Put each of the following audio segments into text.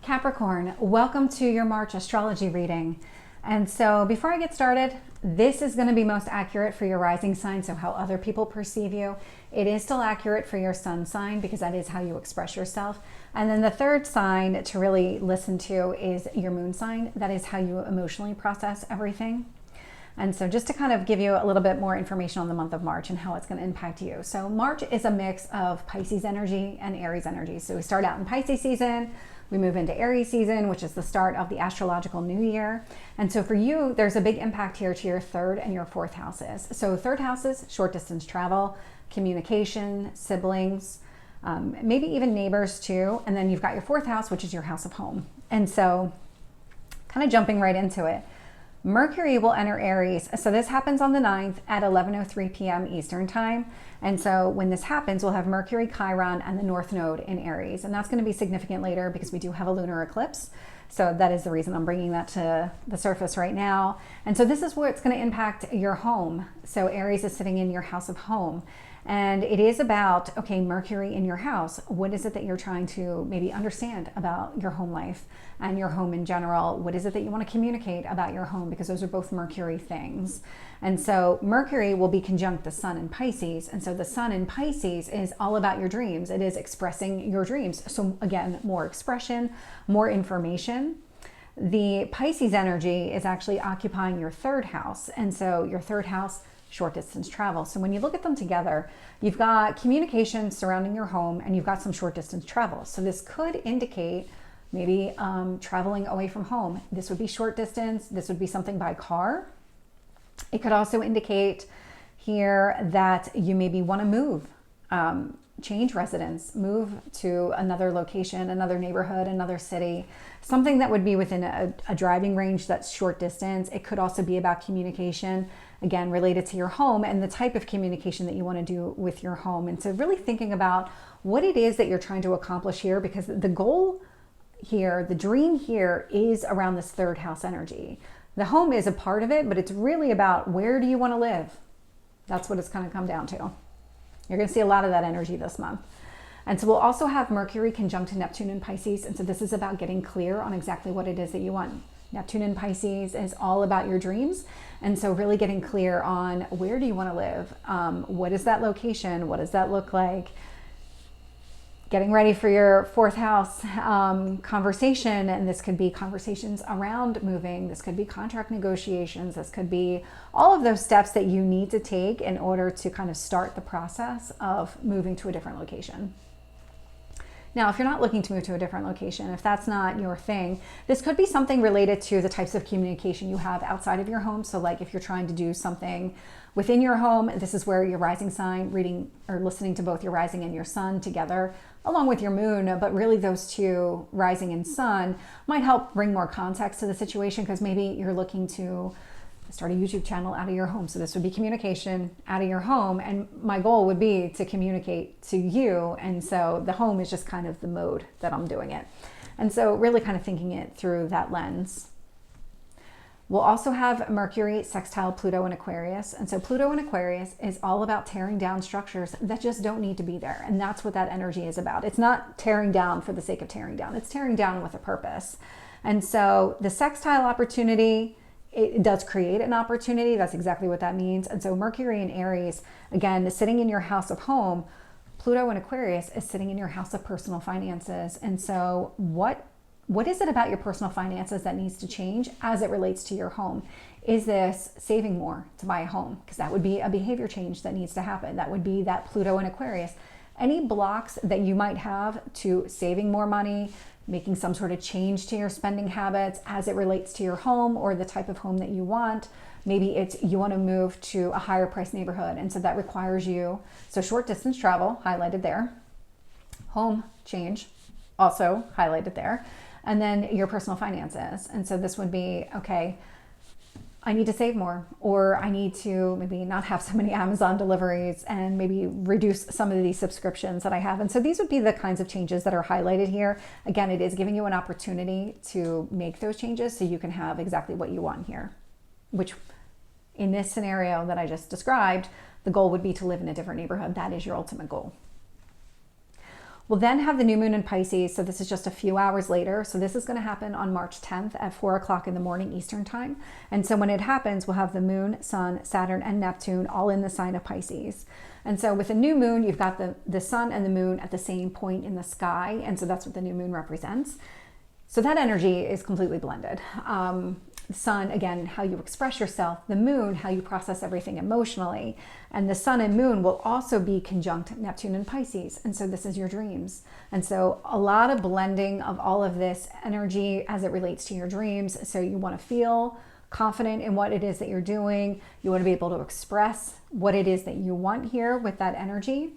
Capricorn, welcome to your March astrology reading. And so before I get started, this is going to be most accurate for your rising sign, so how other people perceive you. It is still accurate for your sun sign because that is how you express yourself. And then the third sign to really listen to is your moon sign. That is how you emotionally process everything. And so just to kind of give you a little bit more information on the month of March and how it's going to impact you. So March is a mix of Pisces energy and Aries energy. So we start out in Pisces season, we move into Aries season, which is the start of the astrological new year. And so for you, there's a big impact here to your third and your fourth houses. So third houses, short distance travel, communication, siblings, maybe even neighbors too. And then you've got your fourth house, which is your house of home. And so kind of jumping right into it. Mercury will enter Aries. So this happens on the 9th at 11:03 p.m. Eastern time. And so when this happens, we'll have Mercury, Chiron, and the North Node in Aries. And that's going to be significant later because we do have a lunar eclipse. So that is the reason I'm bringing that to the surface right now. And so this is where it's going to impact your home. So Aries is sitting in your house of home. And it is about, okay, Mercury in your house. What is it that you're trying to maybe understand about your home life and your home in general? What is it that you want to communicate about your home? Because those are both Mercury things. And so Mercury will be conjunct the sun in Pisces. And so the sun in Pisces is all about your dreams. It is expressing your dreams. So again, more expression, more information. The Pisces energy is actually occupying your third house. And so your third house, short distance travel. So when you look at them together, you've got communication surrounding your home and you've got some short distance travel. So this could indicate maybe traveling away from home. This would be short distance. This would be something by car. It could also indicate here that you maybe want to move, change residence, move to another location, another neighborhood, another city, something that would be within a driving range that's short distance. It could also be about communication, again, related to your home and the type of communication that you want to do with your home. And so really thinking about what it is that you're trying to accomplish here, because the goal here, the dream here is around this third house energy. The home is a part of it, but it's really about where do you want to live? That's what it's going to come down to. You're going to see a lot of that energy this month. And so we'll also have Mercury conjunct Neptune in Pisces. And so this is about getting clear on exactly what it is that you want. Neptune in Pisces is all about your dreams. And so really getting clear on where do you want to live? What is that location? What does that look like? Getting ready for your fourth house conversation. And this could be conversations around moving. This could be contract negotiations. This could be all of those steps that you need to take in order to kind of start the process of moving to a different location. Now, if you're not looking to move to a different location, if that's not your thing, this could be something related to the types of communication you have outside of your home. So like if you're trying to do something within your home, this is where your rising sign, reading or listening to both your rising and your sun together, along with your moon, but really those two, rising and sun, might help bring more context to the situation because maybe you're looking to start a YouTube channel out of your home. So this would be communication out of your home. And my goal would be to communicate to you. And so the home is just kind of the mode that I'm doing it. And so really kind of thinking it through that lens. We'll also have Mercury sextile Pluto in Aquarius. And so Pluto in Aquarius is all about tearing down structures that just don't need to be there. And that's what that energy is about. It's not tearing down for the sake of tearing down. It's tearing down with a purpose. And so the sextile opportunity, it does create an opportunity. That's exactly what that means. And so Mercury in Aries, again, is sitting in your house of home. Pluto in Aquarius is sitting in your house of personal finances. And so what is it about your personal finances that needs to change as it relates to your home? Is this saving more to buy a home? Because that would be a behavior change that needs to happen. That would be that Pluto in Aquarius. Any blocks that you might have to saving more money, making some sort of change to your spending habits as it relates to your home or the type of home that you want. Maybe it's you want to move to a higher price neighborhood. And so that requires you, so short distance travel, highlighted there. Home change, also highlighted there. And then your personal finances. And so this would be, okay, I need to save more, or I need to maybe not have so many Amazon deliveries and maybe reduce some of these subscriptions that I have. And so these would be the kinds of changes that are highlighted here. Again, it is giving you an opportunity to make those changes so you can have exactly what you want here, which in this scenario that I just described, the goal would be to live in a different neighborhood. That is your ultimate goal. We'll then have the new moon in Pisces. So this is just a few hours later. So this is going to happen on March 10th at 4 o'clock in the morning Eastern time. And so when it happens, we'll have the moon, sun, Saturn, and Neptune all in the sign of Pisces. And so with a new moon, you've got the sun and the moon at the same point in the sky. And so that's what the new moon represents. So that energy is completely blended. Sun, again, how you express yourself. The moon, how you process everything emotionally. And the sun and moon will also be conjunct Neptune and Pisces. And so this is your dreams. And so a lot of blending of all of this energy as it relates to your dreams. So you want to feel confident in what it is that you're doing. You want to be able to express what it is that you want here with that energy.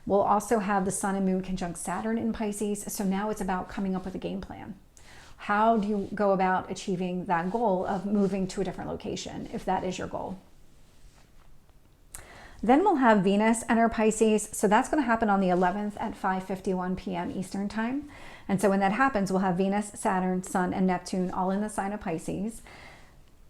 We'll also have the sun and moon conjunct Saturn in Pisces. So now it's about coming up with a game plan. How do you go about achieving that goal of moving to a different location, if that is your goal? Then we'll have Venus enter Pisces. So that's going to happen on the 11th at 5:51 p.m. Eastern time. And so when that happens, we'll have Venus, Saturn, Sun, and Neptune all in the sign of Pisces.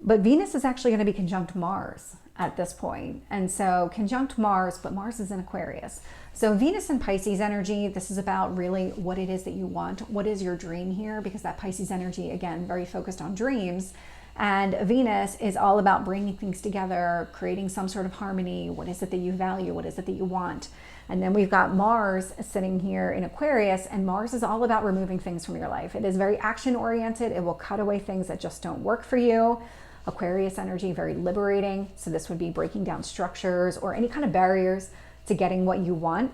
But Venus is actually going to be conjunct Mars at this point. And so conjunct Mars, but Mars is in Aquarius. So Venus and Pisces energy, this is about really what it is that you want. What is your dream here? Because that Pisces energy, again, very focused on dreams. And Venus is all about bringing things together, creating some sort of harmony. What is it that you value? What is it that you want? And then we've got Mars sitting here in Aquarius, and Mars is all about removing things from your life. It is very action oriented. It will cut away things that just don't work for you. Aquarius energy, very liberating. So this would be breaking down structures or any kind of barriers to getting what you want.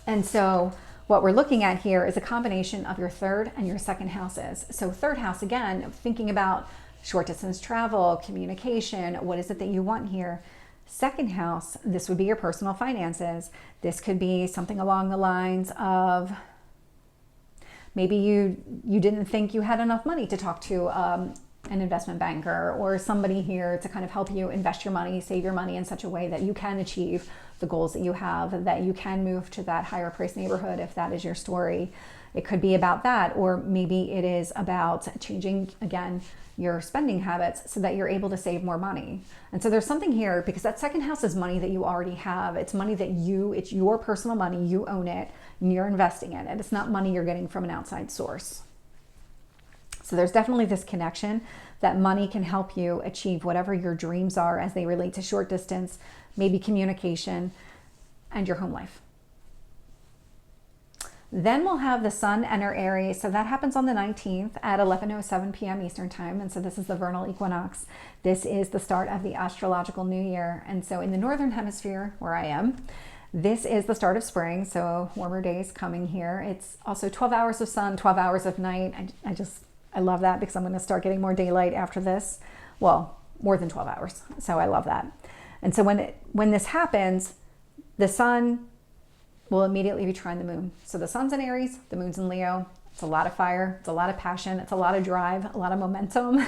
And so what we're looking at here is a combination of your third and your second houses. So third house, again, thinking about short distance travel, communication, what is it that you want here? Second house, this would be your personal finances. This could be something along the lines of maybe you didn't think you had enough money to talk to an investment banker or somebody here to kind of help you invest your money, save your money in such a way that you can achieve the goals that you have, that you can move to that higher price neighborhood if that is your story. It could be about that, or maybe it is about changing, again, your spending habits so that you're able to save more money. And so there's something here because that second house is money that you already have. It's money that it's your personal money, you own it, and you're investing in it. It's not money you're getting from an outside source. So there's definitely this connection that money can help you achieve whatever your dreams are as they relate to short distance, maybe communication, and your home life. Then we'll have the sun enter Aries. So that happens on the 19th at 11:07 p.m. Eastern time. And so this is the vernal equinox. This is the start of the astrological new year. And so in the northern hemisphere where I am, this is the start of spring. So warmer days coming here. It's also 12 hours of sun, 12 hours of night. I love that because I'm going to start getting more daylight after this. Well, more than 12 hours. So I love that. And so when this happens, the sun will immediately be trine the moon. So the sun's in Aries, the moon's in Leo. It's a lot of fire. It's a lot of passion. It's a lot of drive, a lot of momentum.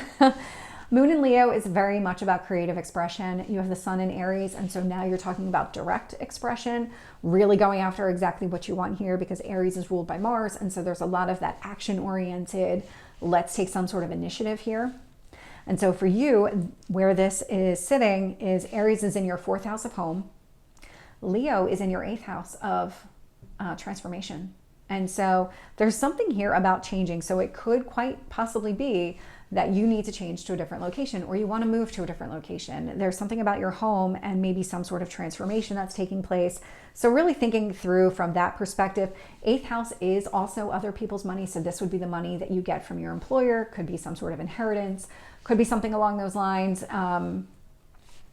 Moon in Leo is very much about creative expression. You have the sun in Aries. And so now you're talking about direct expression, really going after exactly what you want here because Aries is ruled by Mars. And so there's a lot of that action oriented, let's take some sort of initiative here. And so for you, where this is sitting is Aries is in your 4th house of home. Leo is in your 8th house of transformation. And so there's something here about changing. So it could quite possibly be that you need to change to a different location or you want to move to a different location. There's something about your home and maybe some sort of transformation that's taking place. So really thinking through from that perspective. 8th house is also other people's money. So this would be the money that you get from your employer. Could be some sort of inheritance. Could be something along those lines.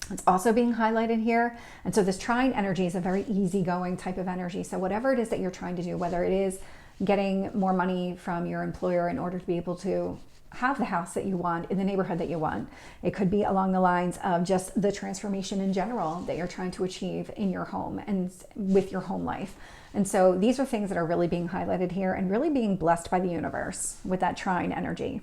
It's also being highlighted here. And so this trine energy is a very easygoing type of energy. So whatever it is that you're trying to do, whether it is getting more money from your employer in order to be able to have the house that you want in the neighborhood that you want. It could be along the lines of just the transformation in general that you're trying to achieve in your home and with your home life. And so these are things that are really being highlighted here and really being blessed by the universe with that trine energy.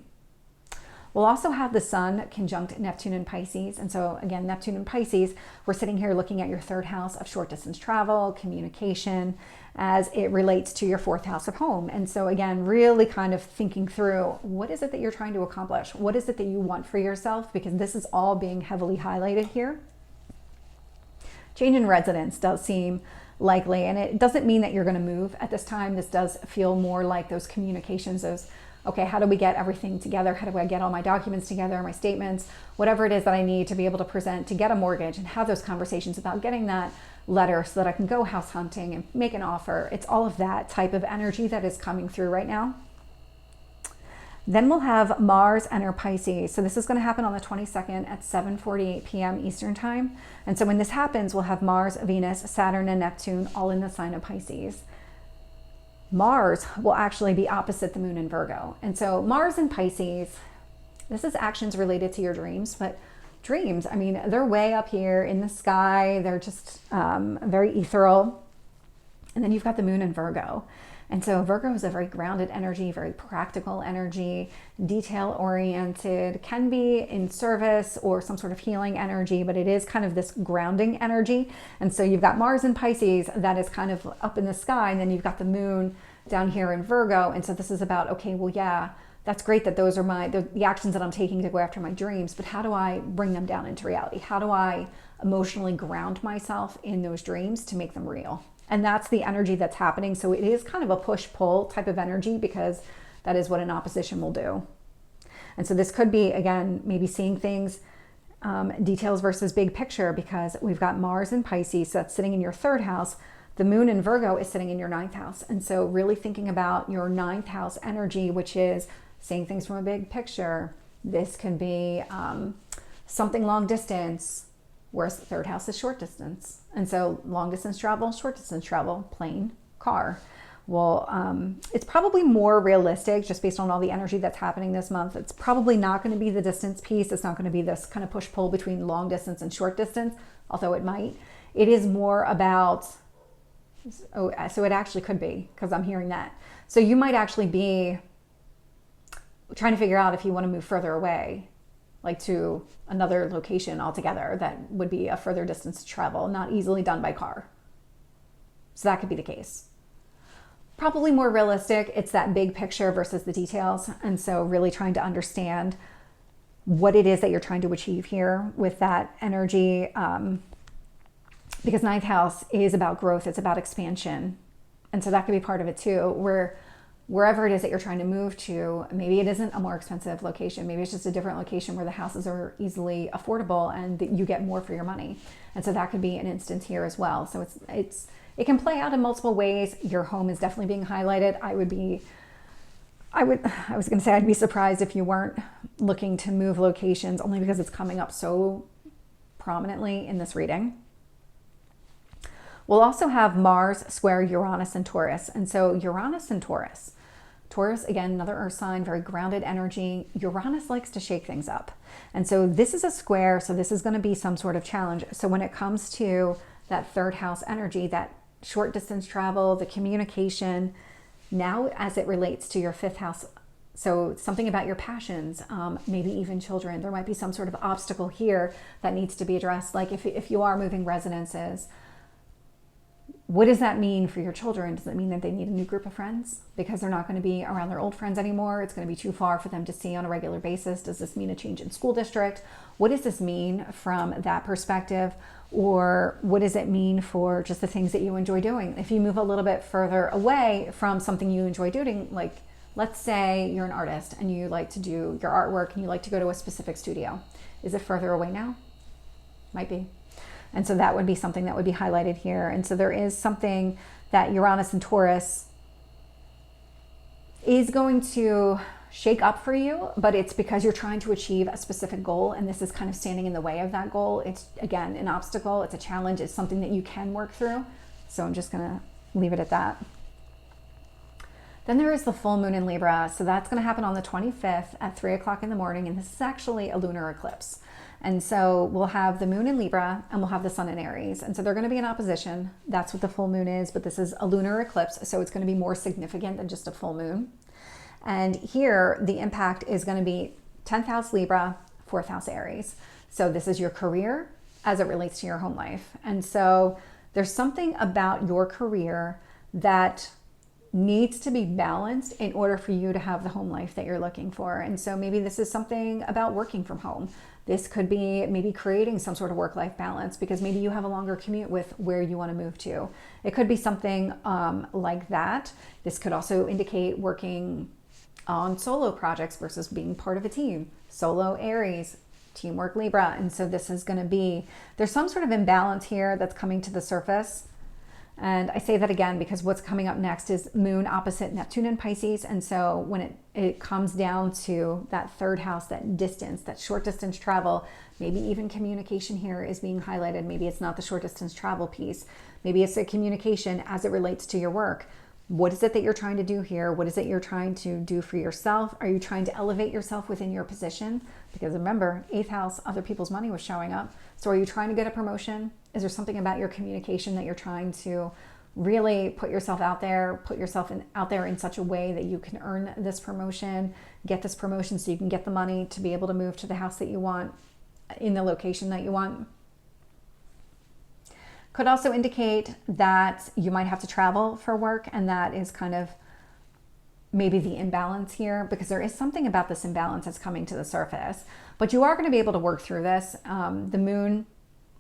We'll also have the sun conjunct Neptune and Pisces. And so again, Neptune and Pisces, we're sitting here looking at your 3rd house of short distance travel, communication, as it relates to your 4th house of home. And so again, really kind of thinking through what is it that you're trying to accomplish? What is it that you want for yourself? Because this is all being heavily highlighted here. Change in residence does seem likely. And it doesn't mean that you're going to move at this time. This does feel more like those communications, those, okay, how do we get everything together? How do I get all my documents together, my statements, whatever it is that I need to be able to present to get a mortgage, and have those conversations about getting that letter so that I can go house hunting and make an offer. It's all of that type of energy that is coming through right now. Then we'll have Mars enter Pisces. So this is going to happen on the 22nd at 7:48 p.m. Eastern time. And so when this happens, we'll have Mars, Venus, Saturn, and Neptune all in the sign of Pisces. Mars will actually be opposite the moon in Virgo. And so Mars in Pisces, this is actions related to your dreams, but dreams, I mean, they're way up here in the sky. They're just very ethereal. And then you've got the moon in Virgo. And so Virgo is a very grounded energy, very practical energy, detail oriented, can be in service or some sort of healing energy, but it is kind of this grounding energy. And so you've got Mars in Pisces that is kind of up in the sky, and then you've got the moon down here in Virgo. And so this is about, okay, well, yeah, that's great that those are the actions that I'm taking to go after my dreams, but how do I bring them down into reality? How do I emotionally ground myself in those dreams to make them real? And that's the energy that's happening. So it is kind of a push-pull type of energy, because that is what an opposition will do. And so this could be, again, maybe seeing things, details versus big picture, because we've got Mars in Pisces, so that's sitting in your 3rd house. The moon in Virgo is sitting in your 9th house. And so really thinking about your 9th house energy, which is seeing things from a big picture. This could be something long distance, whereas the 3rd house is short distance. And so long distance travel, short distance travel, plane, car. Well, it's probably more realistic just based on all the energy that's happening this month. It's probably not going to be the distance piece. It's not going to be this kind of push-pull between long distance and short distance, although it might. It is more about, so it actually could be, because I'm hearing that. So you might actually be trying to figure out if you want to move further away, like to another location altogether that would be a further distance to travel, not easily done by car. So that could be the case. Probably more realistic, it's that big picture versus the details. And so really trying to understand what it is that you're trying to achieve here with that energy. Because 9th house is about growth, it's about expansion. And so that could be part of it too, where wherever it is that you're trying to move to, maybe it isn't a more expensive location. Maybe it's just a different location where the houses are easily affordable and that you get more for your money. And so that could be an instance here as well. So it can play out in multiple ways. Your home is definitely being highlighted. I was going to say I'd be surprised if you weren't looking to move locations, only because it's coming up so prominently in this reading. We'll also have Mars square Uranus and Taurus. And so Uranus and Taurus, again, another earth sign, very grounded energy. Uranus likes to shake things up. And so this is a square, so this is going to be some sort of challenge. So when it comes to that 3rd house energy, that short distance travel, the communication, now as it relates to your 5th house, so something about your passions, maybe even children, there might be some sort of obstacle here that needs to be addressed. Like if you are moving residences, what does that mean for your children? Does it mean that they need a new group of friends because they're not going to be around their old friends anymore? It's going to be too far for them to see on a regular basis. Does this mean a change in school district? What does this mean from that perspective? Or what does it mean for just the things that you enjoy doing? If you move a little bit further away from something you enjoy doing, like let's say you're an artist and you like to do your artwork and you like to go to a specific studio. Is it further away now? Might be. And so that would be something that would be highlighted here. And so there is something that Uranus and Taurus is going to shake up for you, but it's because you're trying to achieve a specific goal, and this is kind of standing in the way of that goal. It's, again, an obstacle, it's a challenge, it's something that you can work through. So I'm just gonna leave it at that. Then there is the full moon in Libra. So that's gonna happen on the 25th at 3 o'clock in the morning, and this is actually a lunar eclipse. And so we'll have the moon in Libra and we'll have the sun in Aries. And so they're going to be in opposition. That's what the full moon is, but this is a lunar eclipse. So it's going to be more significant than just a full moon. And here the impact is going to be 10th house Libra, 4th house Aries. So this is your career as it relates to your home life. And so there's something about your career that needs to be balanced in order for you to have the home life that you're looking for. And so maybe this is something about working from home. This could be maybe creating some sort of work-life balance, because maybe you have a longer commute with where you want to move to. It could be something like that. This could also indicate working on solo projects versus being part of a team. Solo Aries, teamwork Libra. And so this is going to be, there's some sort of imbalance here that's coming to the surface. And I say that again because what's coming up next is Moon opposite Neptune in Pisces. And so when it comes down to that third house, that distance, that short distance travel, maybe even communication here is being highlighted. Maybe it's not the short distance travel piece. Maybe it's a communication as it relates to your work. What is it that you're trying to do here? What is it you're trying to do for yourself? Are you trying to elevate yourself within your position? Because remember, 8th house, other people's money was showing up. So are you trying to get a promotion? Is there something about your communication that you're trying to really put yourself out there, out there in such a way that you can earn this promotion, get this promotion so you can get the money to be able to move to the house that you want, in the location that you want? Could also indicate that you might have to travel for work, and that is kind of maybe the imbalance here, because there is something about this imbalance that's coming to the surface. But you are going to be able to work through this. The moon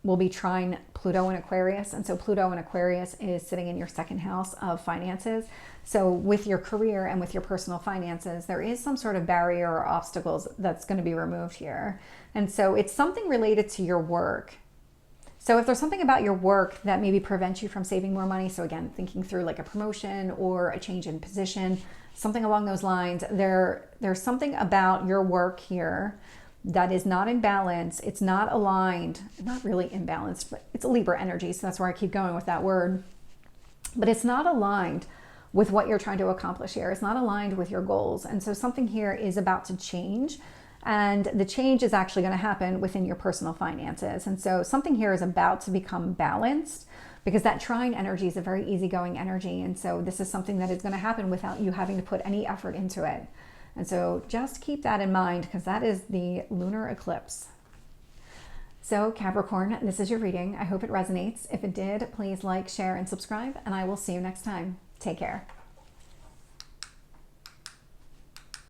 will be trine Pluto in Aquarius, and so Pluto in Aquarius is sitting in your 2nd house of finances. So with your career and with your personal finances, there is some sort of barrier or obstacles that's going to be removed here. And so it's something related to your work. So if there's something about your work that maybe prevents you from saving more money, so again, thinking through like a promotion or a change in position, something along those lines, there's something about your work here that is not in balance. It's not aligned, not really imbalanced, but it's a Libra energy. So that's where I keep going with that word. But it's not aligned with what you're trying to accomplish here. It's not aligned with your goals. And so something here is about to change. And the change is actually going to happen within your personal finances. And so something here is about to become balanced, because that trine energy is a very easygoing energy. And so this is something that is going to happen without you having to put any effort into it. And so just keep that in mind, because that is the lunar eclipse. So Capricorn, this is your reading. I hope it resonates. If it did, please like, share, and subscribe, and I will see you next time. Take care.